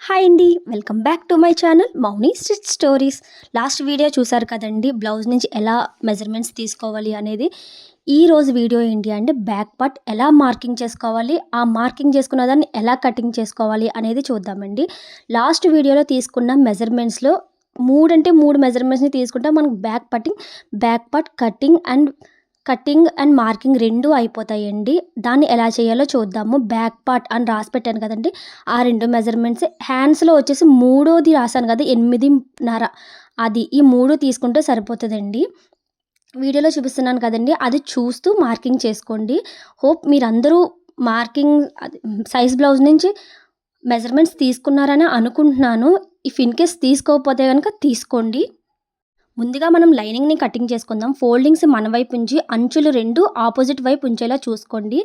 Hi అండి, welcome back to my channel Mouni stitch stories. Last video చూసారు కదండి, blouse నుంచి ఎలా మెజర్మెంట్స్ తీసుకోవాలి అనేది. ఈరోజు వీడియో ఏంటి అంటే బ్యాక్ పార్ట్ ఎలా మార్కింగ్ చేసుకోవాలి, ఆ మార్కింగ్ చేసుకున్న దాన్ని ఎలా కటింగ్ చేసుకోవాలి అనేది చూద్దామండి. లాస్ట్ వీడియోలో తీసుకున్న మెజర్మెంట్స్లో మూడు మెజర్మెంట్స్ని తీసుకుంటే మనకు back part cutting and marking 2 అయిపోతాయండి. దాన్ని ఎలా చేయాలో చూద్దాము. బ్యాక్ పార్ట్ అని రాసి పెట్టాను కదండి, ఆ 2 మెజర్మెంట్స్. హ్యాండ్స్లో వచ్చేసి మూడోది రాశాను కదా 8.5, అది ఈ 3 తీసుకుంటే సరిపోతుందండి. వీడియోలో చూపిస్తున్నాను కదండి, అది చూస్తూ మార్కింగ్ చేసుకోండి. హోప్ మీరందరూ మార్కింగ్ సైజ్ బ్లౌజ్ నుంచి మెజర్మెంట్స్ తీసుకున్నారని అనుకుంటున్నాను. ఇఫ్ ఇన్ కేస్ తీసుకోకపోతే కనుక తీసుకోండి. ముందుగా మనం లైనింగ్ని కటింగ్ చేసుకుందాం. ఫోల్డింగ్స్ మన వైపు ఉంచి అంచులు 2 ఆపోజిట్ వైపు ఉంచేలా చూసుకోండి.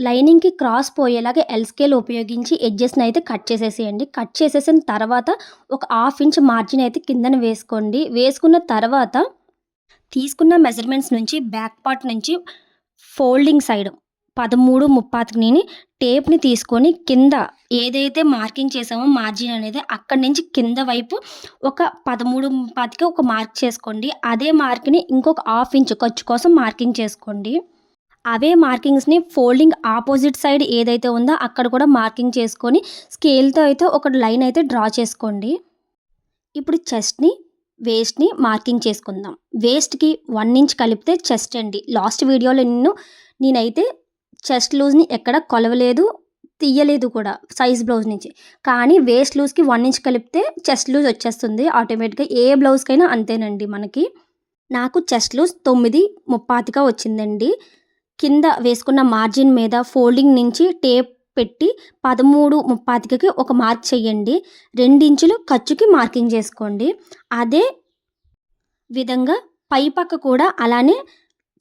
లైనింగ్కి క్రాస్ పోయేలాగా ఎల్ స్కేల్ ఉపయోగించి ఎడ్జెస్ని అయితే కట్ చేసేసేయండి. కట్ చేసేసిన తర్వాత ఒక 1/2 ఇంచ్ మార్జిన్ అయితే కిందన వేసుకోండి. వేసుకున్న తర్వాత తీసుకున్న మెజర్మెంట్స్ నుంచి బ్యాక్ పార్ట్ నుంచి ఫోల్డింగ్ సైడ్ 13.35ని టేప్ని తీసుకొని కింద ఏదైతే మార్కింగ్ చేసామో మార్జిన్ అనేది అక్కడి నుంచి కింద వైపు ఒక 13.25కి ఒక మార్క్ చేసుకోండి. అదే మార్క్ని ఇంకొక 1/2 ఇంచ్ ఖర్చు కోసం మార్కింగ్ చేసుకోండి. అవే మార్కింగ్స్ని ఫోల్డింగ్ ఆపోజిట్ సైడ్ ఏదైతే ఉందో అక్కడ కూడా మార్కింగ్ చేసుకొని స్కేల్తో అయితే ఒక లైన్ అయితే డ్రా చేసుకోండి. ఇప్పుడు చెస్ట్ని వేస్ట్ని మార్కింగ్ చేసుకుందాం. వేస్ట్కి 1 ఇంచ్ కలిపితే చెస్ట్ అండి. లాస్ట్ వీడియోలో నేనైతే చెస్ట్ లూజ్ని ఎక్కడ కొలవలేదు, తీయలేదు కూడా సైజ్ బ్లౌజ్ నుంచి. కానీ వేస్ట్ లూజ్కి 1 ఇంచ్ కలిపితే చెస్ట్ లూజ్ వచ్చేస్తుంది ఆటోమేటిక్గా. ఏ బ్లౌజ్కైనా అంతేనండి మనకి. నాకు చెస్ట్ లూజ్ 9.35గా వచ్చిందండి. కింద వేసుకున్న మార్జిన్ మీద ఫోల్డింగ్ నుంచి టేప్ పెట్టి 13.35కి ఒక మార్క్ చేయండి. 2 ఇంచులు ఖర్చుకి మార్కింగ్ చేసుకోండి. అదే విధంగా పై పక్క కూడా అలానే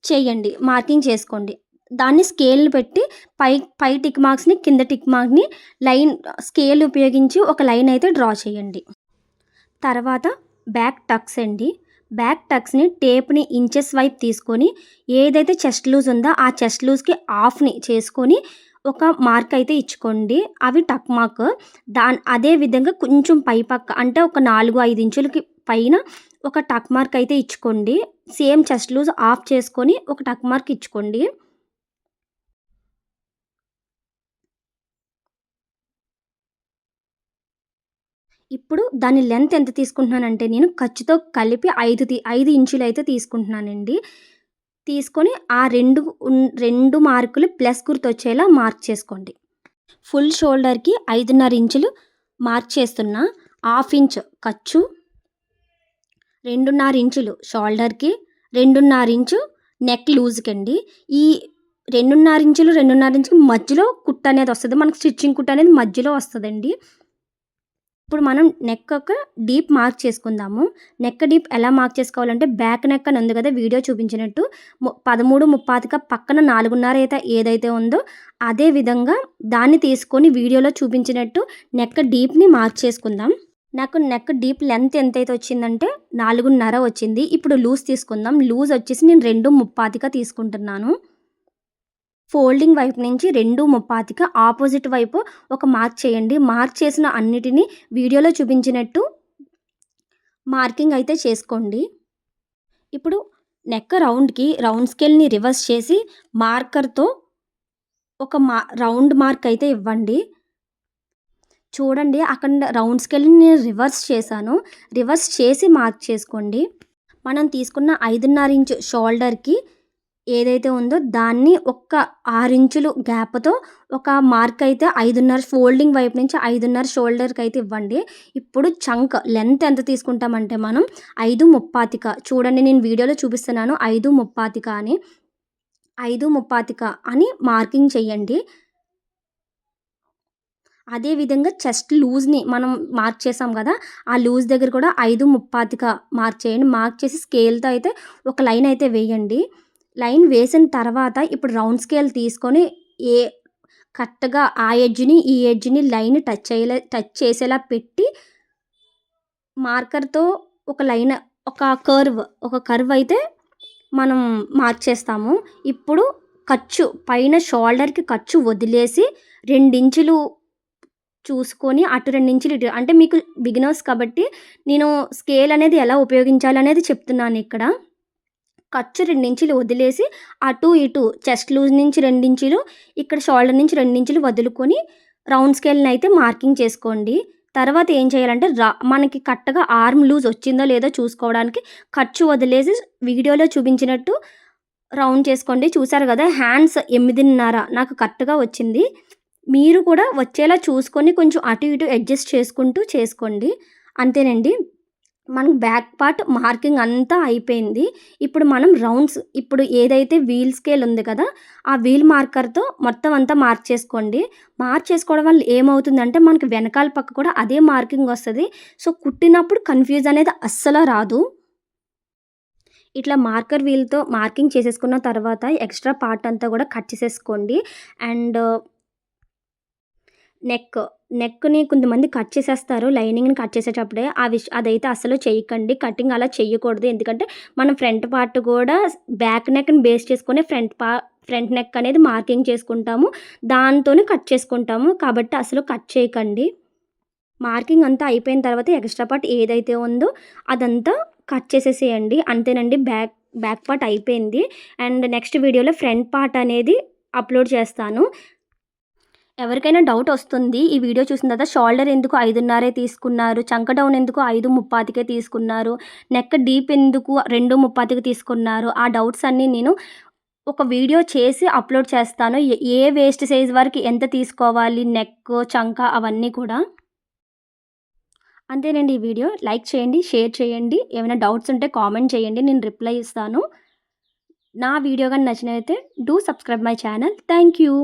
చేయండి, మార్కింగ్ చేసుకోండి. దాన్ని స్కేల్ని పెట్టి పై టిక్ మార్క్స్ని కింద టిక్ మార్క్ని లైన్ స్కేల్ ఉపయోగించి ఒక లైన్ అయితే డ్రా చేయండి. తర్వాత బ్యాక్ టక్స్ అండి. బ్యాక్ టక్స్ని టేప్ని ఇంచెస్ వైపు తీసుకొని ఏదైతే చెస్ట్ లూజ్ ఉందో ఆ చెస్ట్ లూజ్కి హాఫ్ని చేసుకొని ఒక మార్క్ అయితే ఇచ్చుకోండి. అవి టక్ మార్క్. అదే విధంగా కొంచెం పై పక్క అంటే ఒక 4-5 ఇంచులకి పైన ఒక టక్ మార్క్ అయితే ఇచ్చుకోండి. సేమ్ చెస్ట్ లూజ్ ఆఫ్ చేసుకొని ఒక టక్ మార్క్ ఇచ్చుకోండి. ఇప్పుడు దాని లెంత్ ఎంత తీసుకుంటున్నానంటే నేను ఖర్చుతో కలిపి 5 ఇంచులు అయితే తీసుకుంటున్నానండి. తీసుకొని ఆ రెండు మార్కులు ప్లస్ గుర్తు వచ్చేలా మార్క్ చేసుకోండి. ఫుల్ షోల్డర్కి 5.5 ఇంచులు మార్క్ చేస్తున్నా. 1/2 ఇంచ్ ఖర్చు, 2.5 ఇంచులు షోల్డర్కి, 2.5 ఇంచు నెక్ లూజ్కి అండి. ఈ 2.5 ఇంచుకి మధ్యలో కుట్టు అనేది వస్తుంది. మనకు స్టిచ్చింగ్ కుట్టు అనేది మధ్యలో వస్తుందండి. ఇప్పుడు మనం నెక్ ఒక డీప్ మార్క్ చేసుకుందాము. నెక్ డీప్ ఎలా మార్క్ చేసుకోవాలంటే బ్యాక్ నెక్ అని ఉంది కదా వీడియో చూపించినట్టు 13.35 పక్కన 4.5 అయితే ఏదైతే ఉందో అదే విధంగా దాన్ని తీసుకొని వీడియోలో చూపించినట్టు నెక్ డీప్ని మార్క్ చేసుకుందాం. నాకు నెక్ డీప్ లెంత్ ఎంతైతే వచ్చిందంటే 4.5 వచ్చింది. ఇప్పుడు లూజ్ తీసుకుందాం. లూజ్ వచ్చేసి నేను 2.35గా తీసుకుంటున్నాను. ఫోల్డింగ్ వైపు నుంచి 2.35కి ఆపోజిట్ వైపు ఒక మార్క్ చేయండి. మార్క్ చేసిన అన్నిటినీ వీడియోలో చూపించినట్టు మార్కింగ్ అయితే చేసుకోండి. ఇప్పుడు నెక్ రౌండ్కి రౌండ్ స్కేల్ని రివర్స్ చేసి మార్కర్తో ఒక రౌండ్ మార్క్ అయితే ఇవ్వండి. చూడండి, అక్కడ రౌండ్ స్కేల్ని నేను రివర్స్ చేశాను. రివర్స్ చేసి మార్క్ చేసుకోండి. మనం తీసుకున్న 5.5 ఇంచ్ షోల్డర్కి ఏదైతే ఉందో దాన్ని ఒక్క 6 ఇంచులు గ్యాప్తో ఒక మార్క్ అయితే 5.5 ఫోల్డింగ్ వైపు నుంచి 5.5 షోల్డర్కి అయితే ఇవ్వండి. ఇప్పుడు చంక్ లెంత్ ఎంత తీసుకుంటామంటే మనం 5.35. చూడండి, నేను వీడియోలో చూపిస్తున్నాను 5.35 అని. 5.35 అని మార్కింగ్ చేయండి. అదేవిధంగా చెస్ట్ లూజ్ని మనం మార్క్ చేసాం కదా, ఆ లూజ్ దగ్గర కూడా 5.35 మార్క్ చేయండి. మార్క్ చేసి స్కేల్తో అయితే ఒక లైన్ అయితే వేయండి. లైన్ వేసిన తర్వాత ఇప్పుడు రౌండ్ స్కేల్ తీసుకొని కరెక్ట్గా ఆ ఎడ్జ్ని ఈ ఎడ్జ్ని లైన్ టచ్ చేసేలా పెట్టి మార్కర్తో ఒక లైన్ ఒక కర్వ్ అయితే మనం మార్క్ చేస్తాము. ఇప్పుడు ఖర్చు పైన షోల్డర్కి ఖర్చు వదిలేసి 2 ఇంచులు చూసుకొని అటు 2 ఇంచులు ఇటు అంటే మీకు బిగినర్స్ కాబట్టి నేను స్కేల్ అనేది ఎలా ఉపయోగించాలనేది చెప్తున్నాను ఇక్కడ. ఖర్చు 2 ఇంచులు వదిలేసి అటు ఇటు చెస్ట్ లూజ్ నుంచి 2 ఇంచులు, ఇక్కడ షోల్డర్ నుంచి 2 ఇంచులు వదులుకొని రౌండ్ స్కేల్‌ని అయితే మార్కింగ్ చేసుకోండి. తర్వాత ఏం చేయాలంటే మనకి కరెక్ట్‌గా ఆర్మ్ లూజ్ వచ్చిందో లేదో చూసుకోవడానికి ఖర్చు వదిలేసి వీడియోలో చూపించినట్టు రౌండ్ చేసుకోండి. చూసారు కదా హ్యాండ్స్ 8.5 నాకు కరెక్ట్‌గా వచ్చింది. మీరు కూడా వచ్చేలా చూసుకొని కొంచెం అటు ఇటు అడ్జస్ట్ చేసుకుంటూ చేసుకోండి. అంతేనండి. మనకు బ్యాక్ పార్ట్ మార్కింగ్ అంతా అయిపోయింది. ఇప్పుడు మనం రౌండ్స్ ఇప్పుడు ఏదైతే వీల్ స్కేల్ ఉంది కదా! ఆ వీల్ మార్కర్‌తో మొత్తం అంతా మార్క్ చేసుకోండి. మార్క్ చేసుకోవడం వల్ల ఏమవుతుందంటే మనకి వెనకాల పక్క కూడా అదే మార్కింగ్ వస్తది. సో, కుట్టినప్పుడు కన్‌ఫ్యూజ్ అనేది అస్సలు రాదు. ఇట్లా మార్కర్ వీల్‌తో మార్కింగ్ చేసేసుకున్న తర్వాత ఎక్స్‌ట్రా పార్ట్ అంతా కూడా కట్ చేసేసుకోండి. అండ్ నెక్‌ని కొంతమంది కట్ చేసేస్తారు లైనింగ్‌ని కట్ చేసేటప్పుడే. అదైతే అస్సలు చేయకండి. కటింగ్ అలా చేయకూడదు. ఎందుకంటే మనం ఫ్రంట్ పార్ట్ కూడా బ్యాక్ నెక్‌ని బేస్ చేసుకొని ఫ్రంట్ నెక్ అనేది మార్కింగ్ చేసుకుంటాము. దాంతోనే కట్ చేసుకుంటాము. కాబట్టి అసలు కట్ చేయకండి. మార్కింగ్ అంతా అయిపోయిన తర్వాత ఎక్స్‌ట్రా పార్ట్ ఏదైతే ఉందో అదంతా కట్ చేసేసేయండి. అంతేనండి. బ్యాక్ పార్ట్ అయిపోయింది. అండ్ నెక్స్ట్ వీడియోలో ఫ్రంట్ పార్ట్ అనేది అప్‌లోడ్ చేస్తాను. ఎవరికైనా డౌట్ వస్తుంది. ఈ వీడియో చూసిన తర్వాత షోల్డర్ ఎందుకు 5.5 తీసుకున్నారు? చంక డౌన్ ఎందుకు 5.35కే తీసుకున్నారు? నెక్ డీప్ ఎందుకు 2.35కి తీసుకున్నారు? ఆ డౌట్స్ అన్నీ నేను ఒక వీడియో చేసి అప్‌లోడ్ చేస్తాను. ఏ వేస్ట్ సైజ్ వరకు ఎంత తీసుకోవాలి? నెక్, చంక అవన్నీ కూడా. అంతేనండి ఈ వీడియో. లైక్ చేయండి, షేర్ చేయండి. ఏమైనా డౌట్స్ ఉంటే కామెంట్ చేయండి. నేను రిప్లై ఇస్తాను. నా వీడియో గాని నచ్చినట్లయితే do subscribe my channel. Thank you.